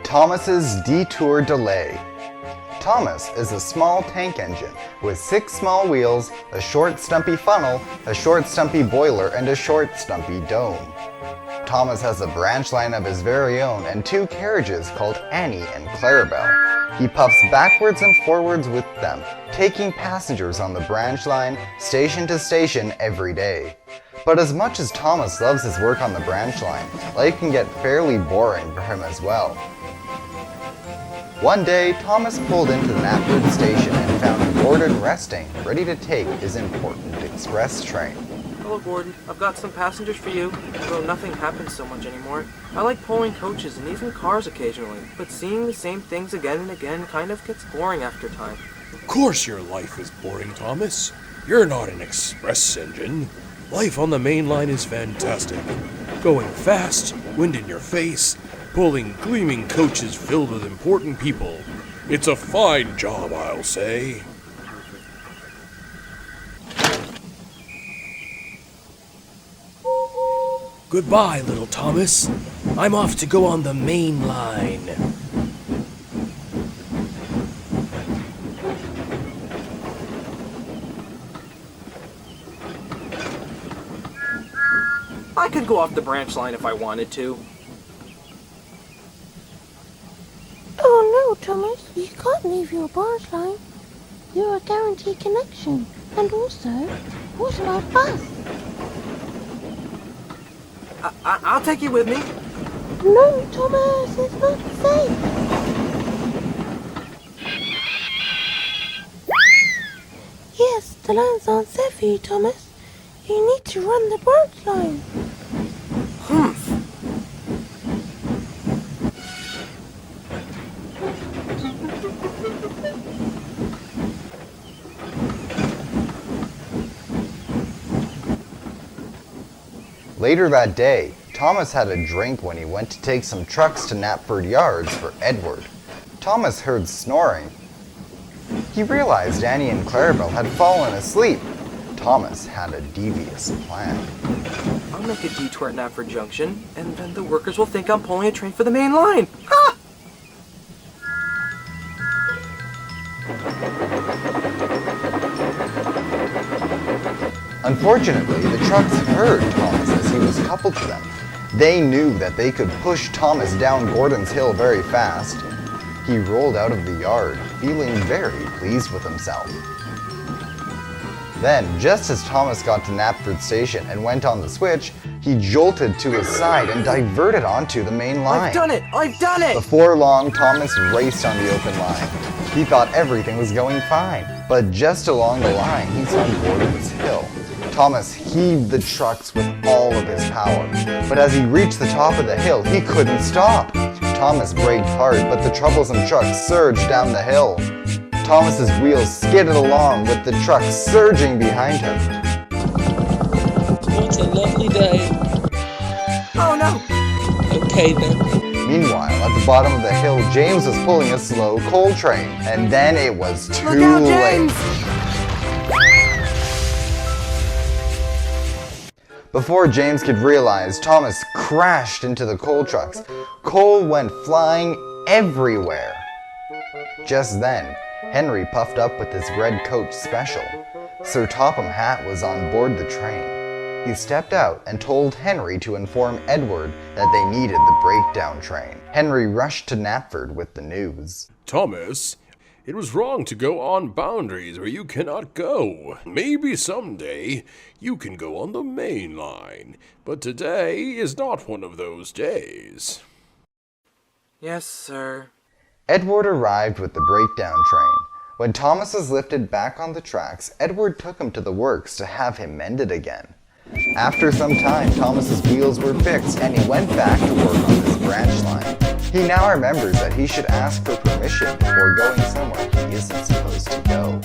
Thomas's Detour delay. Thomas is a small tank engine with 6 small wheels, a short stumpy funnel, a short stumpy boiler, and a short stumpy dome. Thomas has a branch line of his very own and 2 carriages called Annie and Clarabel. He puffs backwards and forwards with them, taking passengers on the branch line, station to station every day. But as much as Thomas loves his work on the branch line, life can get fairly boring for him as well. One day, Thomas pulled into the Knapford station and found Gordon resting, ready to take his important express train. Hello, Gordon. I've got some passengers for you. Although nothing happens so much anymore. I like pulling coaches and even cars occasionally, but seeing the same things again and again kind of gets boring after time. Of course your life is boring, Thomas. You're not an express engine. Life on the main line is fantastic. Going fast, wind in your face, pulling gleaming coaches filled with important people. It's a fine job, I'll say. Goodbye, little Thomas. I'm off to go on the main line. I could go off the branch line if I wanted to. Oh no, Thomas, you can't leave your branch line. You're a guaranteed connection. And also, what about us? I'll take you with me. No, Thomas, it's not safe. Yes, the lines aren't safe for you, Thomas. You need to run the branch line. Humph. Later that day, Thomas had a drink when he went to take some trucks to Knapford Yards for Edward. Thomas heard snoring. He realized Annie and Clarabel had fallen asleep. Thomas had a devious plan. I'll make a detour at Knapford Junction, and then the workers will think I'm pulling a train for the main line. Ha! Unfortunately, the trucks heard Thomas as he was coupled to them. They knew that they could push Thomas down Gordon's Hill very fast. He rolled out of the yard, feeling very pleased with himself. Then, just as Thomas got to Knapford Station and went on the switch, he jolted to his side and diverted onto the main line. I've done it! I've done it! Before long, Thomas raced on the open line. He thought everything was going fine, but just along the line, he saw Gordon's Hill. Thomas heaved the trucks with all of his power, but as he reached the top of the hill, he couldn't stop. Thomas braked hard, but the troublesome trucks surged down the hill. Thomas's wheels skidded along with the truck surging behind him. What a lovely day. Oh no! Okay then. Meanwhile, at the bottom of the hill, James was pulling a slow coal train, and then it was too Look out, late. James! Before James could realize, Thomas crashed into the coal trucks. Coal went flying everywhere. Just then, Henry puffed up with his red coach special. Sir Topham Hatt was on board the train. He stepped out and told Henry to inform Edward that they needed the breakdown train. Henry rushed to Knapford with the news. Thomas, it was wrong to go on boundaries where you cannot go. Maybe someday you can go on the main line, but today is not one of those days. Yes, sir. Edward arrived with the breakdown train. When Thomas was lifted back on the tracks, Edward took him to the works to have him mended again. After some time, Thomas's wheels were fixed and he went back to work on his branch line. He now remembers that he should ask for permission before going somewhere he isn't supposed to go.